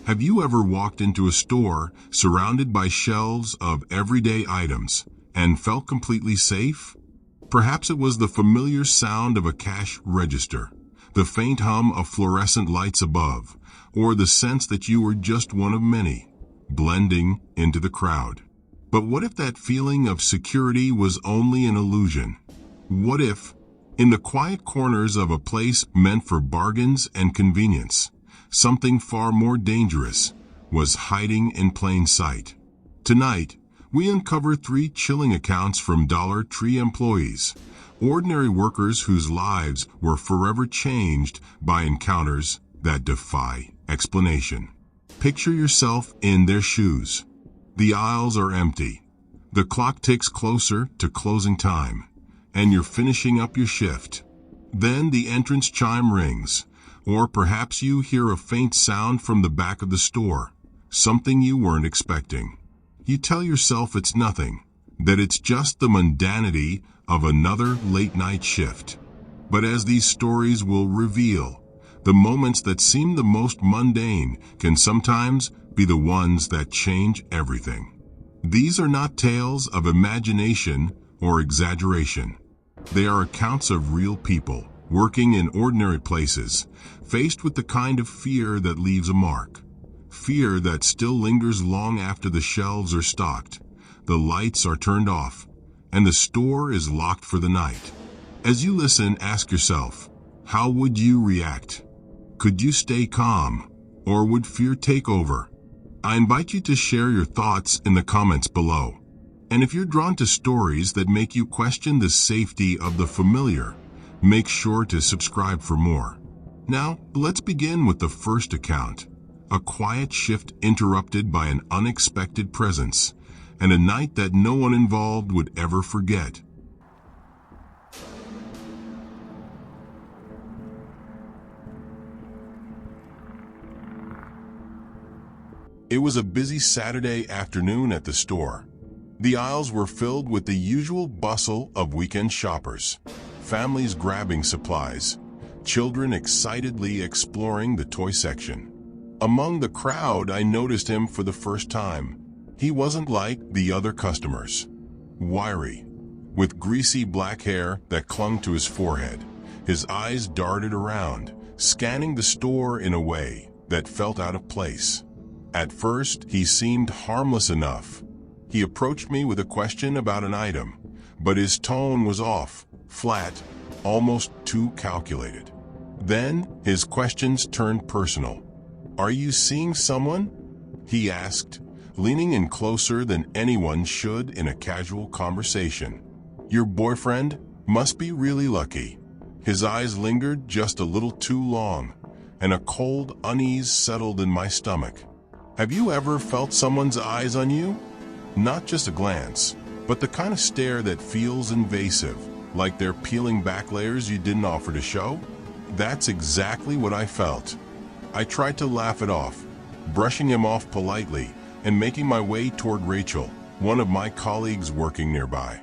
Have you ever walked into a store surrounded by shelves of everyday items and felt completely safe? Perhaps it was the familiar sound of a cash register, the faint hum of fluorescent lights above, or the sense that you were just one of many, blending into the crowd. But what if that feeling of security was only an illusion? What if, in the quiet corners of a place meant for bargains and convenience, something far more dangerous was hiding in plain sight? Tonight, we uncover 3 chilling accounts from Dollar Tree employees, ordinary workers whose lives were forever changed by encounters that defy explanation. Picture yourself in their shoes. The aisles are empty. The clock ticks closer to closing time, and you're finishing up your shift. Then the entrance chime rings, or perhaps you hear a faint sound from the back of the store, something you weren't expecting. You tell yourself it's nothing, that it's just the mundanity of another late-night shift. But as these stories will reveal, the moments that seem the most mundane can sometimes be the ones that change everything. These are not tales of imagination or exaggeration. They are accounts of real people working in ordinary places, faced with the kind of fear that leaves a mark. Fear that still lingers long after the shelves are stocked, the lights are turned off, and the store is locked for the night. As you listen, ask yourself, how would you react? Could you stay calm, or would fear take over? I invite you to share your thoughts in the comments below. And if you're drawn to stories that make you question the safety of the familiar, make sure to subscribe for more. Now, let's begin with the first account. A quiet shift interrupted by an unexpected presence, and a night that no one involved would ever forget. It was a busy Saturday afternoon at the store. The aisles were filled with the usual bustle of weekend shoppers, families grabbing supplies, children excitedly exploring the toy section. Among the crowd, I noticed him for the first time. He wasn't like the other customers. Wiry, with greasy black hair that clung to his forehead, his eyes darted around, scanning the store in a way that felt out of place. At first, he seemed harmless enough. He approached me with a question about an item, but his tone was off, flat, almost too calculated. Then, his questions turned personal. "Are you seeing someone?" he asked, leaning in closer than anyone should in a casual conversation. "Your boyfriend must be really lucky." His eyes lingered just a little too long, and a cold unease settled in my stomach. Have you ever felt someone's eyes on you? Not just a glance, but the kind of stare that feels invasive, like they're peeling back layers you didn't offer to show? That's exactly what I felt. I tried to laugh it off, brushing him off politely and making my way toward Rachel, one of my colleagues working nearby.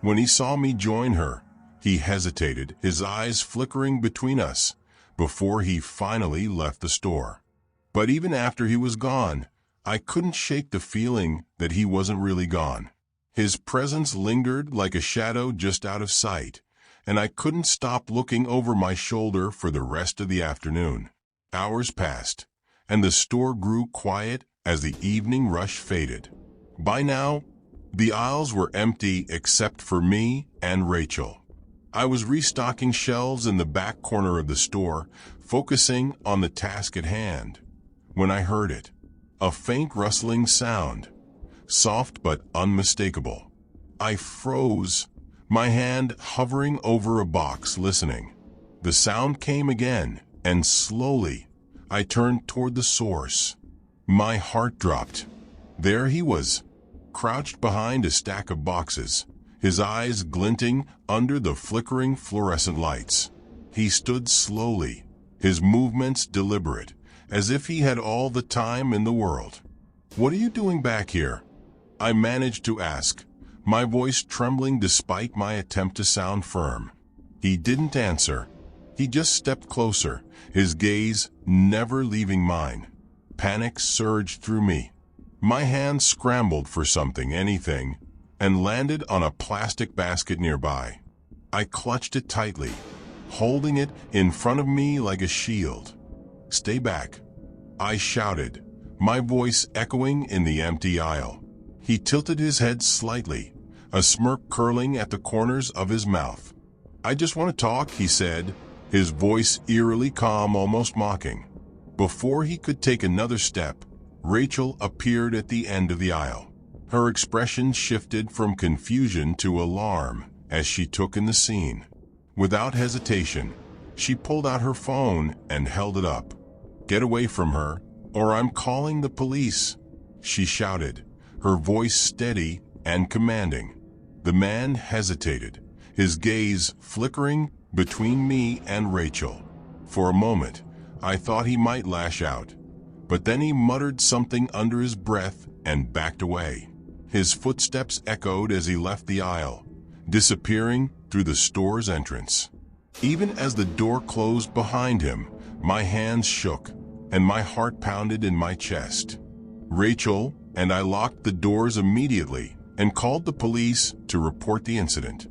When he saw me join her, he hesitated, his eyes flickering between us, before he finally left the store. But even after he was gone, I couldn't shake the feeling that he wasn't really gone. His presence lingered like a shadow just out of sight, and I couldn't stop looking over my shoulder for the rest of the afternoon. Hours passed, and the store grew quiet as the evening rush faded. By now, the aisles were empty except for me and Rachel. I was restocking shelves in the back corner of the store, focusing on the task at hand, when I heard it. A faint rustling sound, soft but unmistakable. I froze, my hand hovering over a box, listening. The sound came again, and slowly, I turned toward the source. My heart dropped. There he was, crouched behind a stack of boxes, his eyes glinting under the flickering fluorescent lights. He stood slowly, his movements deliberate, as if he had all the time in the world. "What are you doing back here?" I managed to ask, my voice trembling despite my attempt to sound firm. He didn't answer. He just stepped closer, his gaze never leaving mine. Panic surged through me. My hand scrambled for something, anything, and landed on a plastic basket nearby. I clutched it tightly, holding it in front of me like a shield. "Stay back," I shouted, my voice echoing in the empty aisle. He tilted his head slightly, a smirk curling at the corners of his mouth. "I just want to talk," he said, his voice eerily calm, almost mocking. Before he could take another step, Rachel appeared at the end of the aisle. Her expression shifted from confusion to alarm as she took in the scene. Without hesitation, she pulled out her phone and held it up. "Get away from her, or I'm calling the police," she shouted, her voice steady and commanding. The man hesitated, his gaze flickering between me and Rachel. For a moment, I thought he might lash out, but then he muttered something under his breath and backed away. His footsteps echoed as he left the aisle, disappearing through the store's entrance. Even as the door closed behind him, my hands shook and my heart pounded in my chest. Rachel and I locked the doors immediately and called the police to report the incident.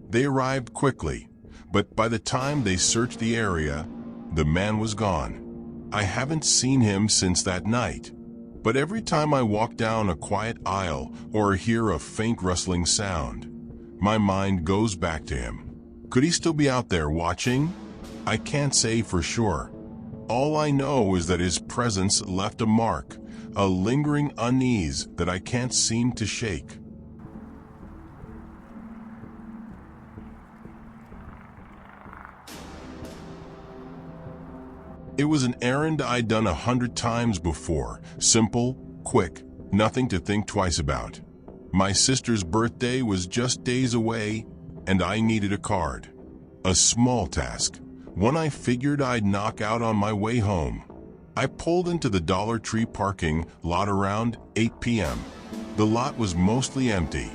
They arrived quickly, but by the time they searched the area, the man was gone. I haven't seen him since that night, but every time I walk down a quiet aisle or hear a faint rustling sound, my mind goes back to him. Could he still be out there watching? I can't say for sure. All I know is that his presence left a mark, a lingering unease that I can't seem to shake. It was an errand I'd done 100 times before, simple, quick, nothing to think twice about. My sister's birthday was just days away, and I needed a card. A small task, one I figured I'd knock out on my way home. I pulled into the Dollar Tree parking lot around 8 p.m. The lot was mostly empty,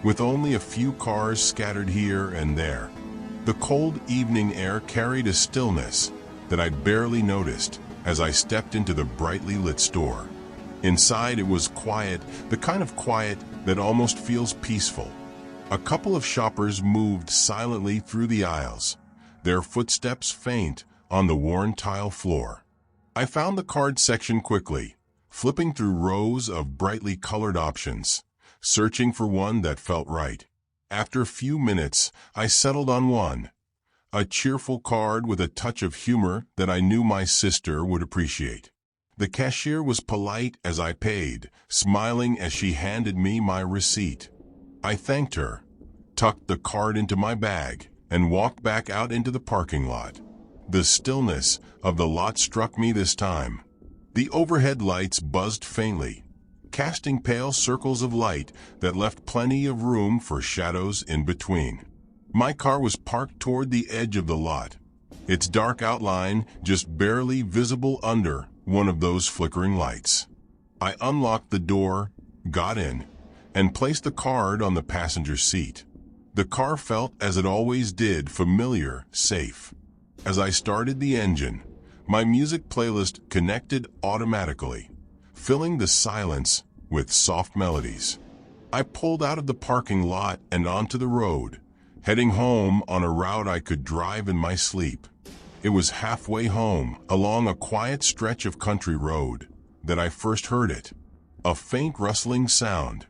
with only a few cars scattered here and there. The cold evening air carried a stillness that I'd barely noticed as I stepped into the brightly lit store. Inside it was quiet, the kind of quiet that almost feels peaceful. A couple of shoppers moved silently through the aisles, their footsteps faint on the worn tile floor. I found the card section quickly, flipping through rows of brightly colored options, searching for one that felt right. After a few minutes, I settled on one, a cheerful card with a touch of humor that I knew my sister would appreciate. The cashier was polite as I paid, smiling as she handed me my receipt. I thanked her, tucked the card into my bag, and walked back out into the parking lot. The stillness of the lot struck me this time. The overhead lights buzzed faintly, casting pale circles of light that left plenty of room for shadows in between. My car was parked toward the edge of the lot, its dark outline just barely visible under one of those flickering lights. I unlocked the door, got in, and placed the card on the passenger seat. The car felt, as it always did, familiar, safe. As I started the engine, my music playlist connected automatically, filling the silence with soft melodies. I pulled out of the parking lot and onto the road, heading home on a route I could drive in my sleep. It was halfway home, along a quiet stretch of country road, that I first heard it. A faint rustling sound,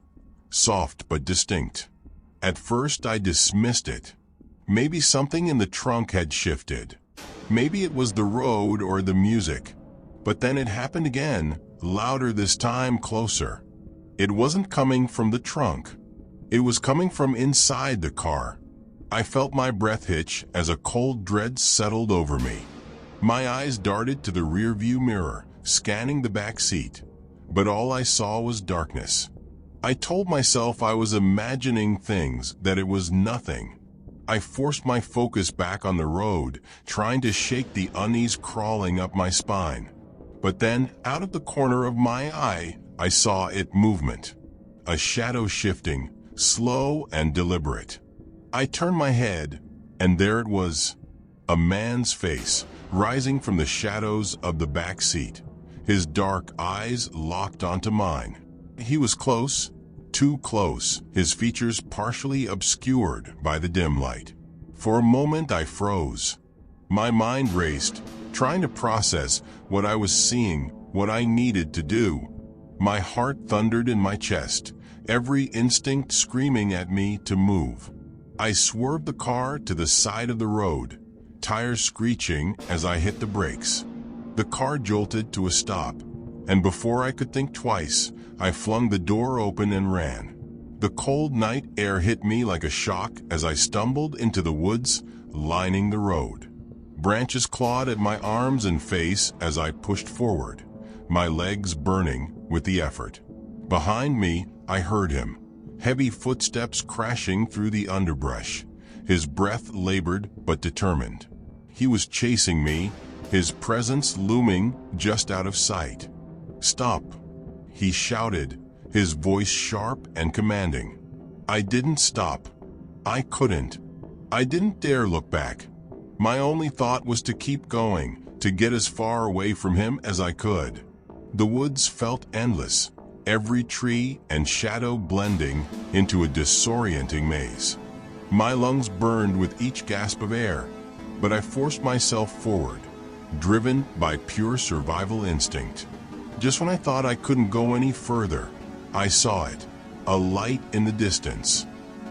soft but distinct. At first I dismissed it. Maybe something in the trunk had shifted. Maybe it was the road or the music. But then it happened again, louder this time, closer. It wasn't coming from the trunk. It was coming from inside the car. I felt my breath hitch as a cold dread settled over me. My eyes darted to the rearview mirror, scanning the back seat. But all I saw was darkness. I told myself I was imagining things, that it was nothing. I forced my focus back on the road, trying to shake the unease crawling up my spine. But then, out of the corner of my eye, I saw it movement. A shadow shifting, slow and deliberate. I turned my head, and there it was, a man's face, rising from the shadows of the back seat, his dark eyes locked onto mine. He was close, too close, his features partially obscured by the dim light. For a moment I froze. My mind raced, trying to process what I was seeing, what I needed to do. My heart thundered in my chest, every instinct screaming at me to move. I swerved the car to the side of the road, tires screeching as I hit the brakes. The car jolted to a stop, and before I could think twice, I flung the door open and ran. The cold night air hit me like a shock as I stumbled into the woods lining the road. Branches clawed at my arms and face as I pushed forward, my legs burning with the effort. Behind me, I heard him, heavy footsteps crashing through the underbrush, his breath labored but determined. He was chasing me, his presence looming just out of sight. "Stop," he shouted, his voice sharp and commanding. I didn't stop. I couldn't. I didn't dare look back. My only thought was to keep going, to get as far away from him as I could. The woods felt endless, every tree and shadow blending into a disorienting maze. My lungs burned with each gasp of air, but I forced myself forward, driven by pure survival instinct. Just when I thought I couldn't go any further, I saw it, a light in the distance.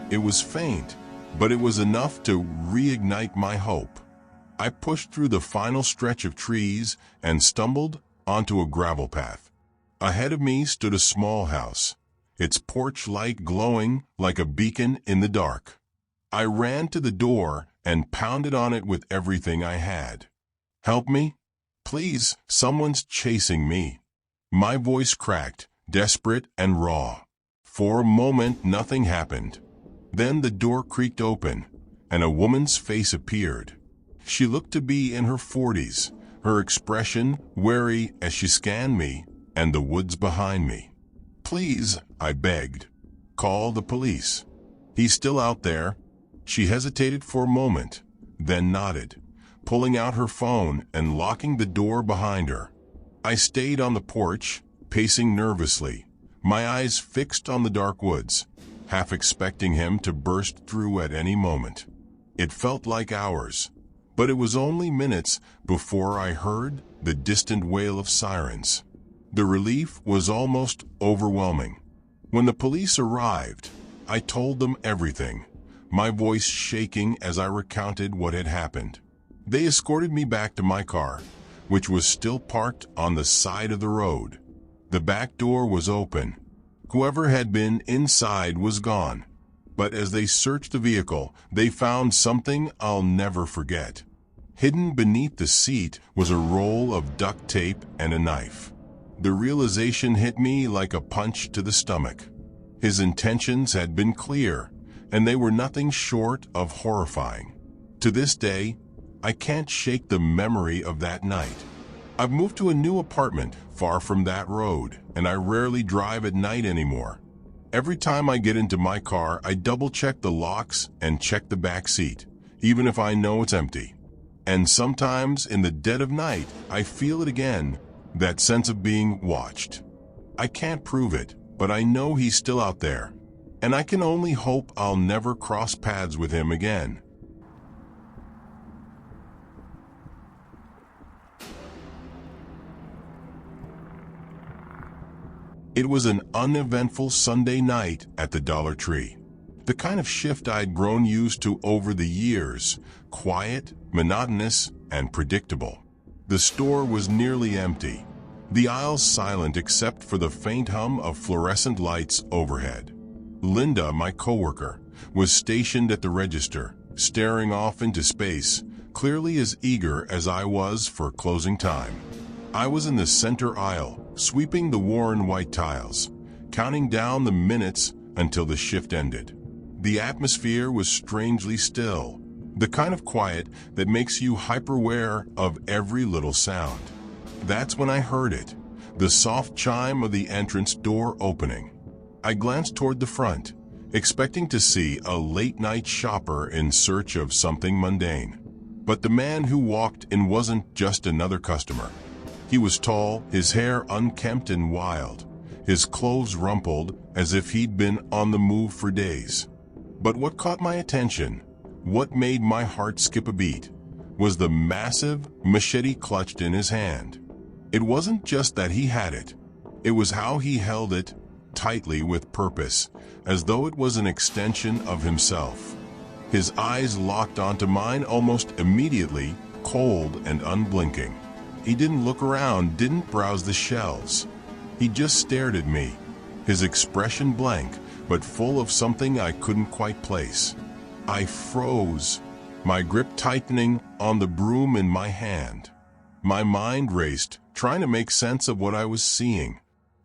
It was faint, but it was enough to reignite my hope. I pushed through the final stretch of trees and stumbled onto a gravel path. Ahead of me stood a small house, its porch light glowing like a beacon in the dark. I ran to the door and pounded on it with everything I had. "Help me? Please, someone's chasing me." My voice cracked, desperate and raw. For a moment, nothing happened. Then the door creaked open, and a woman's face appeared. She looked to be in her 40s, her expression wary as she scanned me and the woods behind me. "Please," I begged, "call the police. He's still out there." She hesitated for a moment, then nodded, pulling out her phone and locking the door behind her. I stayed on the porch, pacing nervously, my eyes fixed on the dark woods, half expecting him to burst through at any moment. It felt like hours, but it was only minutes before I heard the distant wail of sirens. The relief was almost overwhelming. When the police arrived, I told them everything, my voice shaking as I recounted what had happened. They escorted me back to my car, which was still parked on the side of the road. The back door was open. Whoever had been inside was gone. But as they searched the vehicle, they found something I'll never forget. Hidden beneath the seat was a roll of duct tape and a knife. The realization hit me like a punch to the stomach. His intentions had been clear, and they were nothing short of horrifying. To this day, I can't shake the memory of that night. I've moved to a new apartment far from that road, and I rarely drive at night anymore. Every time I get into my car, I double-check the locks and check the back seat, even if I know it's empty. And sometimes, in the dead of night, I feel it again, that sense of being watched. I can't prove it, but I know he's still out there, and I can only hope I'll never cross paths with him again. It was an uneventful Sunday night at the Dollar Tree. The kind of shift I'd grown used to over the years, quiet, monotonous, and predictable. The store was nearly empty, the aisles silent except for the faint hum of fluorescent lights overhead. Linda, my coworker, was stationed at the register, staring off into space, clearly as eager as I was for closing time. I was in the center aisle, sweeping the worn white tiles, counting down the minutes until the shift ended. The atmosphere was strangely still, the kind of quiet that makes you hyper-aware of every little sound. That's when I heard it, the soft chime of the entrance door opening. I glanced toward the front, expecting to see a late-night shopper in search of something mundane. But the man who walked in wasn't just another customer. He was tall, his hair unkempt and wild, his clothes rumpled as if he'd been on the move for days. But what caught my attention, what made my heart skip a beat, was the massive machete clutched in his hand. It wasn't just that he had it. It was how he held it, tightly with purpose, as though it was an extension of himself. His eyes locked onto mine almost immediately, cold and unblinking. He didn't look around, didn't browse the shelves. He just stared at me, his expression blank, but full of something I couldn't quite place. I froze, my grip tightening on the broom in my hand. My mind raced, trying to make sense of what I was seeing.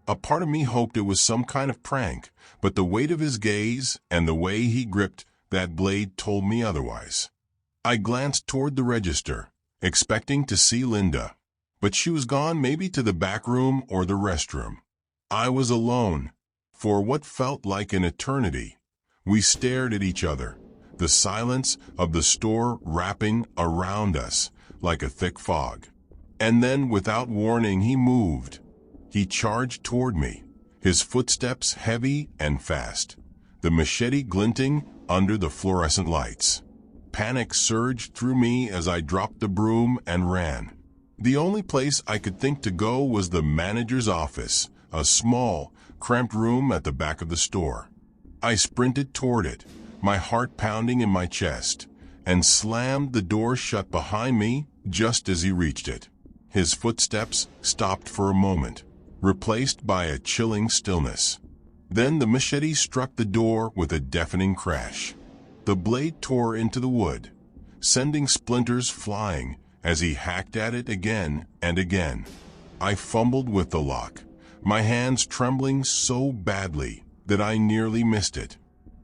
A part of me hoped it was some kind of prank, but the weight of his gaze and the way he gripped that blade told me otherwise. I glanced toward the register, expecting to see Linda, but she was gone, maybe to the back room or the restroom. I was alone. For what felt like an eternity, we stared at each other, the silence of the store wrapping around us like a thick fog. And then, without warning, he moved. He charged toward me, his footsteps heavy and fast, the machete glinting under the fluorescent lights. Panic surged through me as I dropped the broom and ran. The only place I could think to go was the manager's office, a small, cramped room at the back of the store. I sprinted toward it, my heart pounding in my chest, and slammed the door shut behind me just as he reached it. His footsteps stopped for a moment, replaced by a chilling stillness. Then the machete struck the door with a deafening crash. The blade tore into the wood, sending splinters flying as he hacked at it again and again. I fumbled with the lock, my hands trembling so badly that I nearly missed it.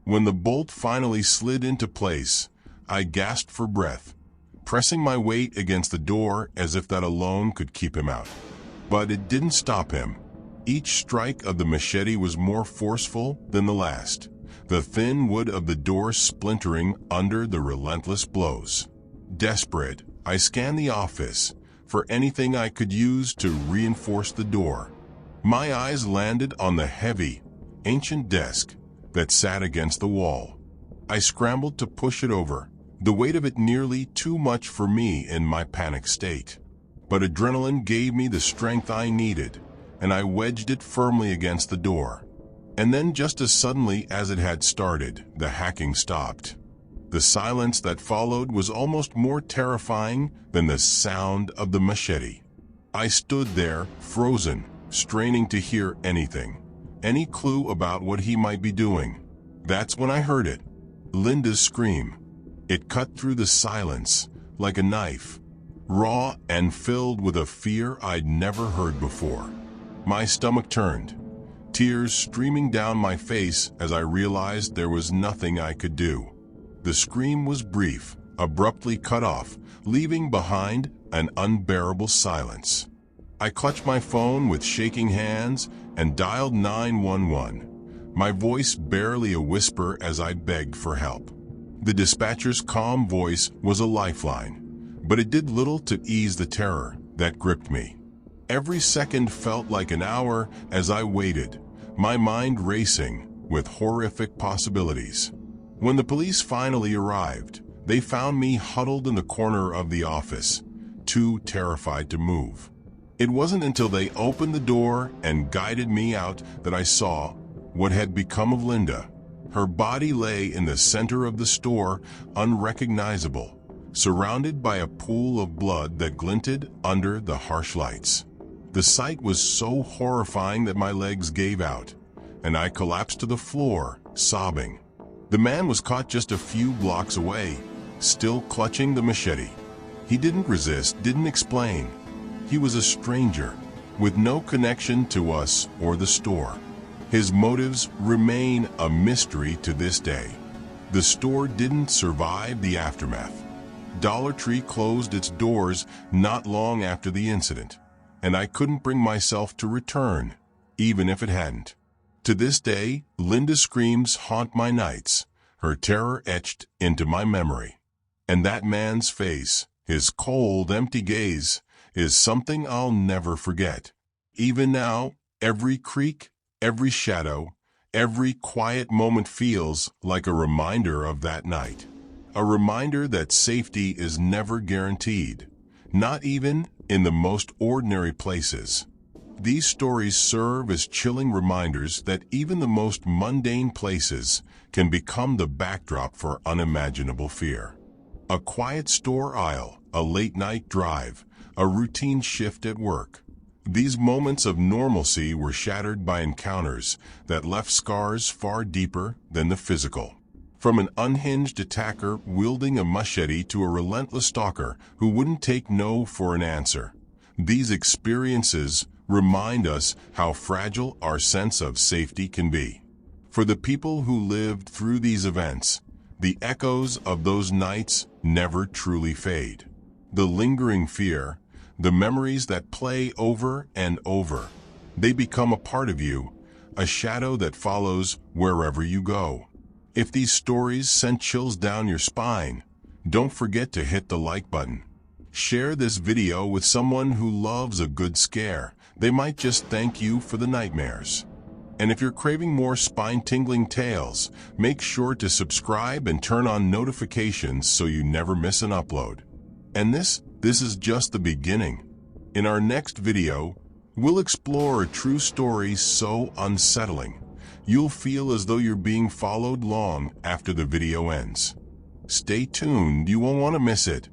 When the bolt finally slid into place, I gasped for breath, pressing my weight against the door as if that alone could keep him out. But it didn't stop him. Each strike of the machete was more forceful than the last, the thin wood of the door splintering under the relentless blows. Desperate, I scanned the office for anything I could use to reinforce the door. My eyes landed on the heavy, ancient desk that sat against the wall. I scrambled to push it over, the weight of it nearly too much for me in my panic state. But adrenaline gave me the strength I needed, and I wedged it firmly against the door. And then, just as suddenly as it had started, the hacking stopped. The silence that followed was almost more terrifying than the sound of the machete. I stood there, frozen, straining to hear anything, any clue about what he might be doing. That's when I heard it, Linda's scream. It cut through the silence like a knife, raw and filled with a fear I'd never heard before. My stomach turned, tears streaming down my face as I realized there was nothing I could do. The scream was brief, abruptly cut off, leaving behind an unbearable silence. I clutched my phone with shaking hands and dialed 911, my voice barely a whisper as I begged for help. The dispatcher's calm voice was a lifeline, but it did little to ease the terror that gripped me. Every second felt like an hour as I waited, my mind racing with horrific possibilities. When the police finally arrived, they found me huddled in the corner of the office, too terrified to move. It wasn't until they opened the door and guided me out that I saw what had become of Linda. Her body lay in the center of the store, unrecognizable, surrounded by a pool of blood that glinted under the harsh lights. The sight was so horrifying that my legs gave out, and I collapsed to the floor, sobbing. The man was caught just a few blocks away, still clutching the machete. He didn't resist, didn't explain. He was a stranger, with no connection to us or the store. His motives remain a mystery to this day. The store didn't survive the aftermath. Dollar Tree closed its doors not long after the incident, and I couldn't bring myself to return, even if it hadn't. To this day, Linda's screams haunt my nights, her terror etched into my memory. And that man's face, his cold, empty gaze, is something I'll never forget. Even now, every creak, every shadow, every quiet moment feels like a reminder of that night. A reminder that safety is never guaranteed, not even in the most ordinary places. These stories serve as chilling reminders that even the most mundane places can become the backdrop for unimaginable fear. A quiet store aisle, a late-night drive, a routine shift at work. These moments of normalcy were shattered by encounters that left scars far deeper than the physical. From an unhinged attacker wielding a machete to a relentless stalker who wouldn't take no for an answer. These experiences remind us how fragile our sense of safety can be. For the people who lived through these events, the echoes of those nights never truly fade. The lingering fear, the memories that play over and over, they become a part of you, a shadow that follows wherever you go. If these stories sent chills down your spine, don't forget to hit the like button. Share this video with someone who loves a good scare. They might just thank you for the nightmares. And if you're craving more spine-tingling tales, make sure to subscribe and turn on notifications so you never miss an upload. And this is just the beginning. In our next video, we'll explore a true story so unsettling, you'll feel as though you're being followed long after the video ends. Stay tuned, you won't want to miss it.